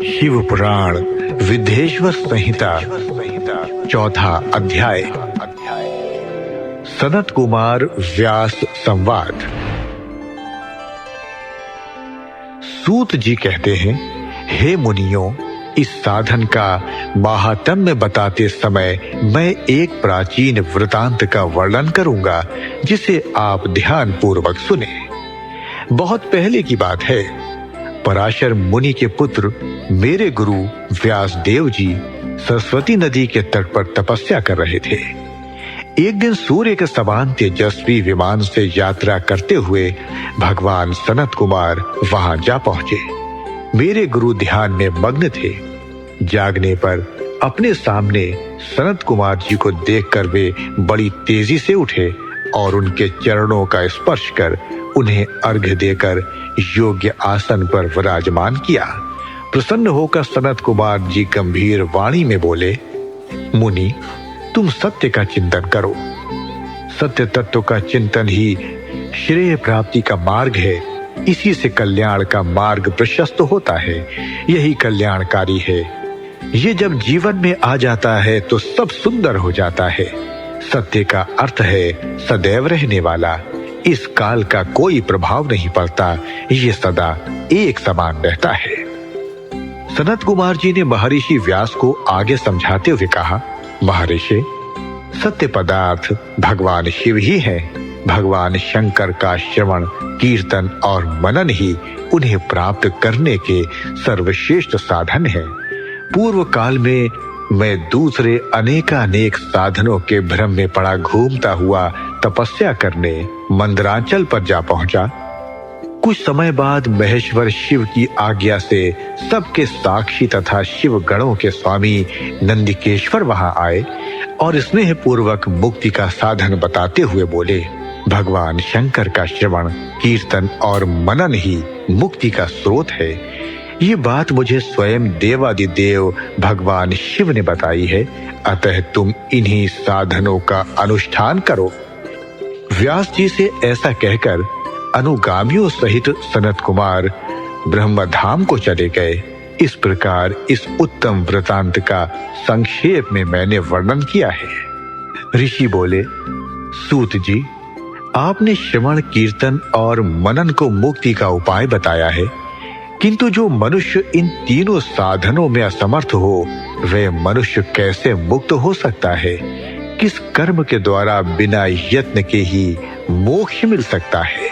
शिव पुराण विद्येश्वर संहिता चौथा अध्याय। सनत कुमार व्यास संवाद। सूत जी कहते हैं, हे मुनियों, इस साधन का महात्म्य बताते समय मैं एक प्राचीन वृतांत का वर्णन करूंगा, जिसे आप ध्यान पूर्वक सुने। बहुत पहले की बात है। पराशर मुनि के पुत्र मेरे गुरु व्यास देव जी सरस्वती नदी के तट पर तपस्या कर रहे थे। एक दिन सूर्य के समान तेजस्वी विमान से यात्रा करते हुए भगवान सनत कुमार वहां जा पहुंचे। मेरे गुरु ध्यान में मग्न थे। जागने पर अपने सामने सनत कुमार जी को देखकर वे बड़ी तेजी से उठे और उनके चरणों का स्पर्श कर उन्हें अर्घ्य देकर योग्य आसन पर विराजमान किया। प्रसन्न होकर सनत कुमार जी गंभीर वाणी में बोले, मुनि, तुम सत्य का चिंतन करो। सत्य तत्व का चिंतन ही श्रेय प्राप्ति का मार्ग है। इसी से कल्याण का मार्ग प्रशस्त होता है। यही कल्याणकारी है। ये जब जीवन में आ जाता है तो सब सुंदर हो जाता है। सत्य का अर्थ है सदैव रहने वाला। इस काल का कोई प्रभाव नहीं पड़ता। ये सदा एक समान रहता है। सनत कुमार जी ने महर्षि व्यास को आगे समझाते हुए कहा, महर्षि, सत्य पदार्थ भगवान शिव ही है। भगवान शंकर का श्रवण, कीर्तन और मनन ही उन्हें प्राप्त करने के सर्वश्रेष्ठ साधन है। पूर्व काल में मैं दूसरे अनेकानेक साधनों के भ्रम में पड़ा घूमता हुआ तपस्या करने मंदरांचल पर जा पहुंचा। कुछ समय बाद महेश्वर शिव की आज्ञा से सबके साक्षी तथा शिव गणों के स्वामी नंदिकेश्वर वहां आए और स्नेह पूर्वक मुक्ति का साधन बताते हुए बोले, भगवान शंकर का श्रवण, कीर्तन और मनन ही मुक्ति का स्रोत है। ये बात मुझे स्वयं देवादिदेव भगवान शिव ने बताई है। अतः तुम इन्हीं साधनों का अनुष्ठान करो। व्यास जी से ऐसा कहकर अनुगामियों सहित सनत कुमार ब्रह्मधाम को चले गए। इस प्रकार इस उत्तम वृतांत का संक्षेप में मैंने वर्णन किया है। ऋषि बोले, सूत जी, आपने श्रवण, कीर्तन और मनन को मुक्ति का उपाय बताया है, किंतु जो मनुष्य इन तीनों साधनों में असमर्थ हो, वह मनुष्य कैसे मुक्त हो सकता है? किस कर्म के द्वारा बिना यत्न के ही मोक्ष मिल सकता है?